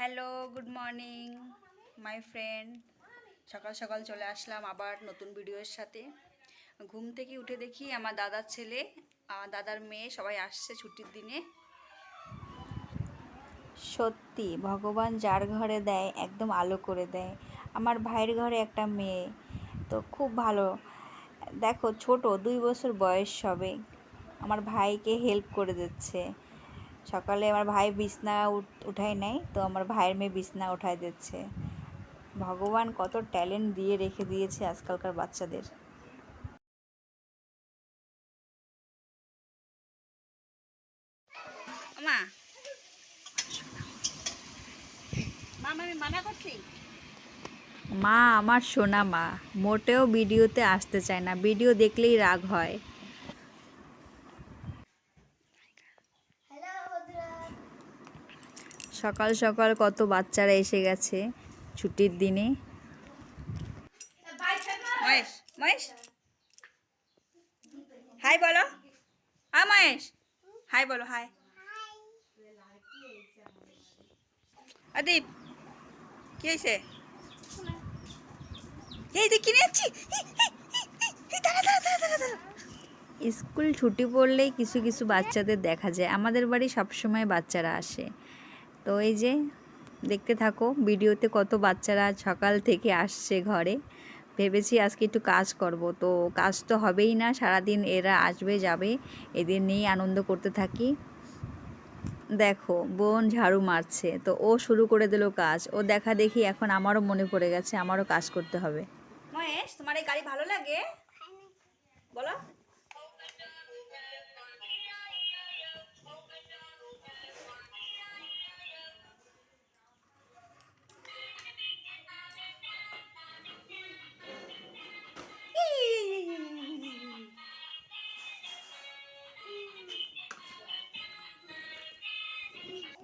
Hello, good morning my friend. সকাল সকাল চলে আসলাম আবার নতুন ভিডিওর সাথে। ঘুম থেকে উঠে দেখি আমার দাদার ছেলে, দাদার মেয়ে সবাই আসছে ছুটির দিনে। সত্যি ভগবান যার ঘরে দেয় একদম আলো করে দেয়। আমার ভাইয়ের ঘরে একটা মেয়ে, তো খুব ভালো। দেখো, ছোট 2 বছর বয়স সবে, আমার ভাইকে হেল্প করে দিচ্ছে। সকালে আমার ভাই বিছনা উঠায় নেয়, তো আমার ভাইয়ের মেয়ে বিছনা উঠায় দিচ্ছে। ভগবান কত ট্যালেন্ট দিয়ে রেখে দিয়েছে আজকালকার বাচ্চাদের। মা আমি মানা করছি। মা আমার সোনা মা মোটেও ভিডিওতে আসতে চায় না, ভিডিও দেখলেই রাগ হয়। সকাল সকাল কত বাচ্চারা এসে গেছে ছুটির দিনে। মহেশ, মহেশ হাই বলো। মহেশ হাই বলো, হাই। আদীপ, কি হয়েছে? এই দেখ কিনে যাচ্ছি। স্কুল ছুটি পড়লেই কিছু কিছু বাচ্চাদের দেখা যায়। আমাদের বাড়ি সবসময় বাচ্চারা আসে। তো এই যে দেখতে থাকো, ভিডিওতে কত বাচ্চারা সকাল থেকে আসছে ঘরে। ভেবেছি আজকে একটু কাজ করব, তো কাজ তো হবেই না, সারাদিন এরা আসবে যাবে, এদের নিয়েই আনন্দ করতে থাকি। দেখো, বোন ঝাড়ু মারছে, তো ও শুরু করে দিল কাজ। ও দেখা দেখি এখন আমারও মনে পড়ে গেছে আমারও কাজ করতে হবে। মহেশ, তোমার এই গাড়ি ভালো লাগে বলো?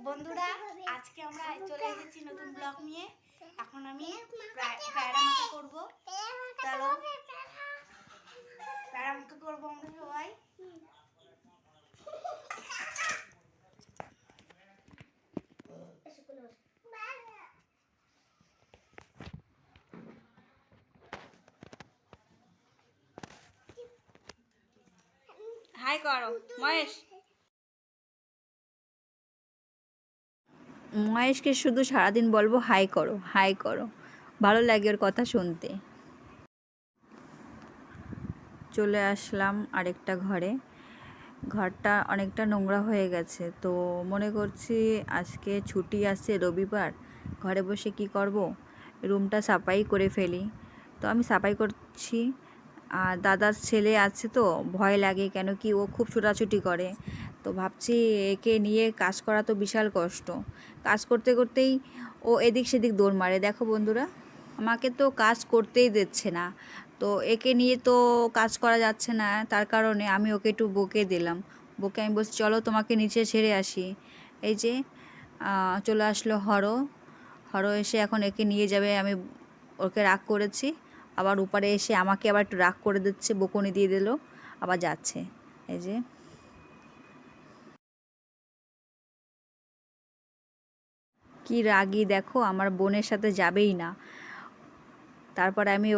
বন্ধুরা, আজকে আমরা চলে এসেছি নতুন ব্লগ নিয়ে। এখন আমি প্যারা মাখা করবো। চলো প্যারা মাখা করবো আমরা সবাই। হাই করো মহেশ। মহেশকে শুধু সারাদিন বলবো হাই করো হাই করো, ভালো লাগে ওর কথা শুনতে। চলে আসলাম আরেকটা ঘরে। ঘরটা অনেকটা নোংরা হয়ে গেছে, তো মনে করছি আজকে ছুটি আছে, রবিবার, ঘরে বসে কি করব, রুমটা সাফাই করে ফেলি। তো আমি সাফাই করছি। আর দাদার ছেলে আছে, তো ভয় লাগে, কেন কি ও খুব ছোটাছুটি করে। তো ভাবছি একে নিয়ে কাজ করা তো বিশাল কষ্ট। কাজ করতে করতেই ও এদিক সেদিক দৌড় মারে। দেখো বন্ধুরা, আমাকে তো কাজ করতেই দিচ্ছে না। তো একে নিয়ে তো কাজ করা যাচ্ছে না, তার কারণে আমি ওকে একটু বকে দিলাম। বকে আমি বলছি চলো তোমাকে নিচে ছেড়ে আসি। এই যে চলে আসলো হরো এসে এখন একে নিয়ে যাবে। আমি ওকে রাগ করেছি, আবার উপরে এসে আমাকে আবার একটু রাগ করে দিচ্ছে, বকুনি দিয়ে দিল, আবার যাচ্ছে। এই যে কি রাগী দেখো, আমার বোনের সাথে যাবেই না। তারপরে আমি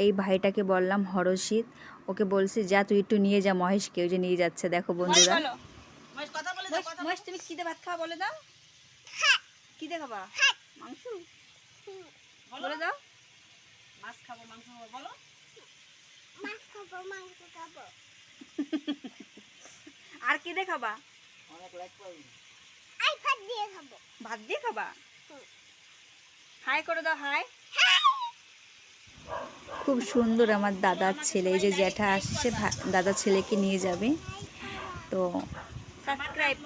এই ভাইটাকে বললাম হরষিত, ওকে বলছি যা তুই একটু নিয়ে যা মহেশকে। ওই যে নিয়ে যাচ্ছে, দেখো বন্ধুরা। মহেশ, তুমি কি দিয়ে ভাত খাওয়া বলে দাও? কি দিয়ে খাবা? মাংস বলে দাও। মাছ খাবো, মাংস খাবো বলো। মাছ খাবো, মাংস খাবো। আর কি দিয়ে খাবা? ভাত দিয়ে খাবো। ভাত দিয়ে খাবা? হাই করে দাও, হাই। খুব সুন্দর আমার দাদার ছেলে। এই যে জ্যাঠা আসছে, দাদার ছেলেকে নিয়ে যাবে। তো সাবস্ক্রাইব।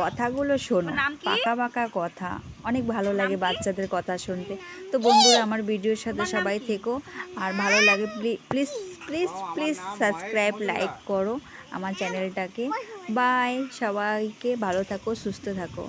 কথাগুলো শোনো, পাকা পাকা কথা, অনেক ভালো লাগে বাচ্চাদের কথা শুনতে। তো বন্ধুরা, আমার ভিডিওর সাথে সবাই থেকো, আর ভালো লাগে please please please subscribe, like করো আমার চ্যানেলটাকে। বাই, সবাইকে ভালো থাকো, সুস্থ থাকো।